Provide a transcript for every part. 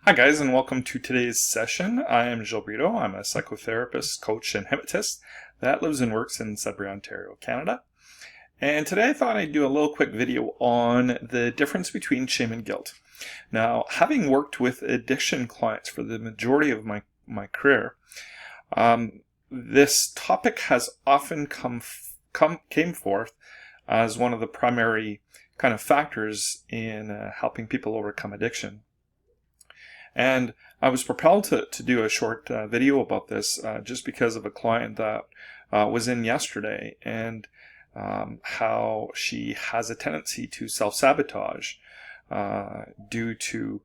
Hi guys, and welcome to today's session. I am Gilles Brito. I'm a psychotherapist, coach, and hypnotist that lives and works in Sudbury, Ontario, Canada. And today I thought I'd do a little quick video on the difference between shame and guilt. Now, having worked with addiction clients for the majority of my career, this topic has often came forth as one of the primary kind of factors in helping people overcome addiction. And I was propelled to do a short video about this just because of a client that was in yesterday, and how she has a tendency to self-sabotage due to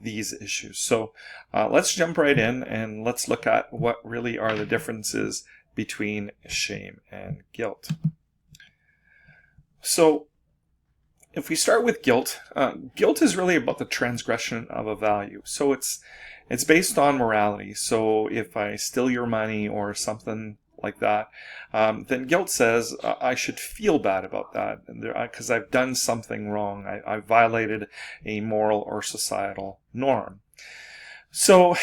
these issues. So let's jump right in and let's look at what really are the differences between shame and guilt. So if we start with guilt, guilt is really about the transgression of a value. So it's based on morality. So if I steal your money or something like that, then guilt says I should feel bad about that because I've done something wrong. I violated a moral or societal norm. So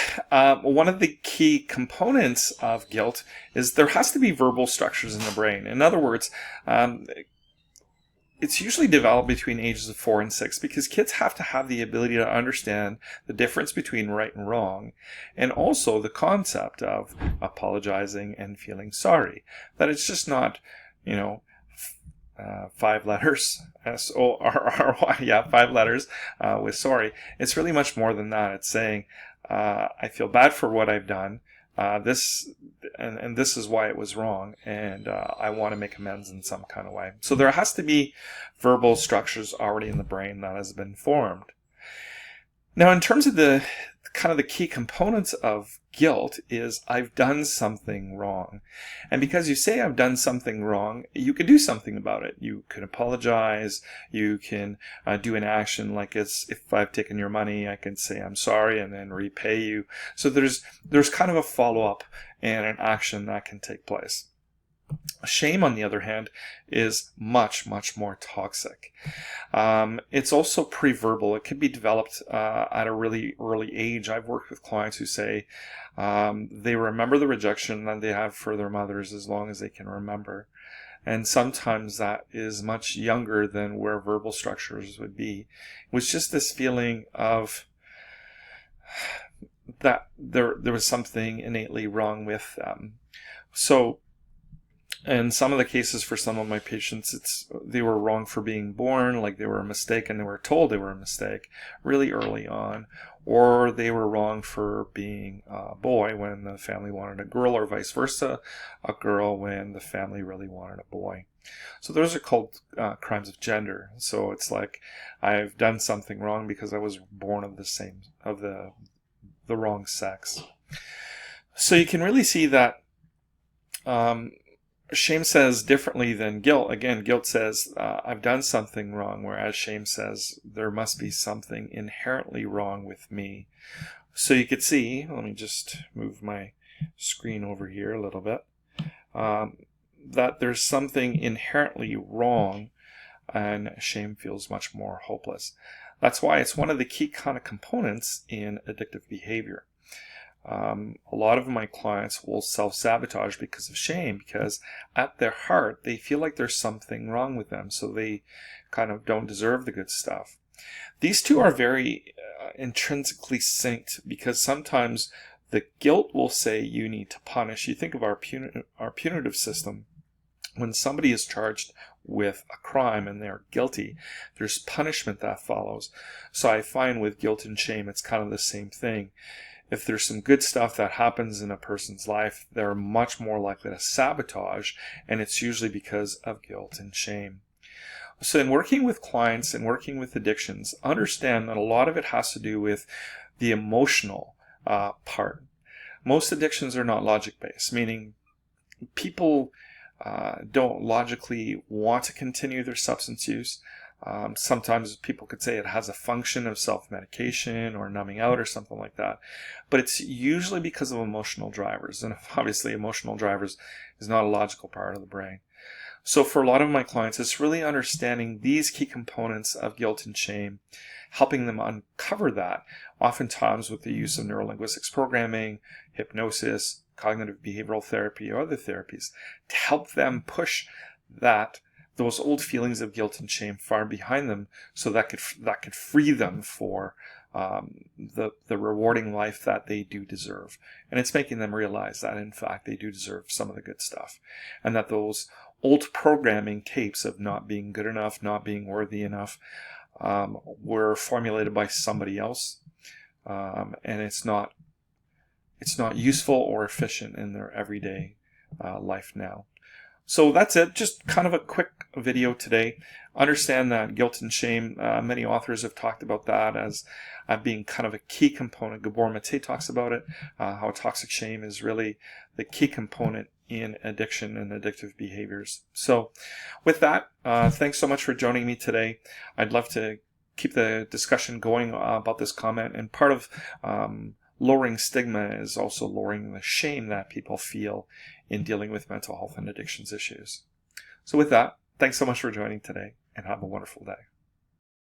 one of the key components of guilt is there has to be verbal structures in the brain. In other words, it's usually developed between ages of 4 and 6 because kids have to have the ability to understand the difference between right and wrong, and also the concept of apologizing and feeling sorry. That it's just not, 5 letters, S-O-R-R-Y, yeah, 5 letters with sorry. It's really much more than that. It's saying, I feel bad for what I've done. This is why it was wrong, and I want to make amends in some kind of way. So there has to be verbal structures already in the brain that has been formed. Now, in terms of the key components of guilt is I've done something wrong. And because you say I've done something wrong, you can do something about it. You can apologize. You can do an action like if I've taken your money, I can say I'm sorry and then repay you. So there's kind of a follow-up and an action that can take place. Shame, on the other hand, is much, much more toxic. It's also pre-verbal. It can be developed at a really early age. I've worked with clients who say they remember the rejection that they have for their mothers as long as they can remember. And sometimes that is much younger than where verbal structures would be. It was just this feeling of that there was something innately wrong with them. So in some of the cases for some of my patients, they were wrong for being born, like they were a mistake and they were told they were a mistake really early on, or they were wrong for being a boy when the family wanted a girl, or vice versa, a girl when the family really wanted a boy. So those are called crimes of gender. So it's like I've done something wrong because I was born of the wrong sex. So you can really see that shame says differently than guilt. Again, guilt says, I've done something wrong, whereas shame says, there must be something inherently wrong with me. So you could see, let me just move my screen over here a little bit, that there's something inherently wrong, and shame feels much more hopeless. That's why it's one of the key kind of components in addictive behavior. A lot of my clients will self-sabotage because of shame, because at their heart they feel like there's something wrong with them, so they kind of don't deserve the good stuff. These two are very intrinsically synced, because sometimes the guilt will say you need to punish. You think of our punitive system. When somebody is charged with a crime and they're guilty, there's punishment that follows. So I find with guilt and shame it's kind of the same thing. If there's some good stuff that happens in a person's life, they're much more likely to sabotage, and it's usually because of guilt and shame. So in working with clients and working with addictions, understand that a lot of it has to do with the emotional part. Most addictions are not logic-based, meaning people don't logically want to continue their substance use. Sometimes people could say it has a function of self-medication or numbing out or something like that. But it's usually because of emotional drivers. And obviously emotional drivers is not a logical part of the brain. So for a lot of my clients, it's really understanding these key components of guilt and shame, helping them uncover that, oftentimes with the use of neurolinguistics programming, hypnosis, cognitive behavioral therapy, or other therapies, to help them push those old feelings of guilt and shame far behind them, so that could free them for the rewarding life that they do deserve. And it's making them realize that, in fact, they do deserve some of the good stuff, and that those old programming tapes of not being good enough, not being worthy enough, were formulated by somebody else, and it's not useful or efficient in their everyday life now. So that's it. Just kind of a quick video today. Understand that guilt and shame, many authors have talked about that as being kind of a key component. Gabor Mate talks about it, how toxic shame is really the key component in addiction and addictive behaviors. So with that, thanks so much for joining me today. I'd love to keep the discussion going about this comment, and part of lowering stigma is also lowering the shame that people feel in dealing with mental health and addictions issues. So with that, thanks so much for joining today, and have a wonderful day.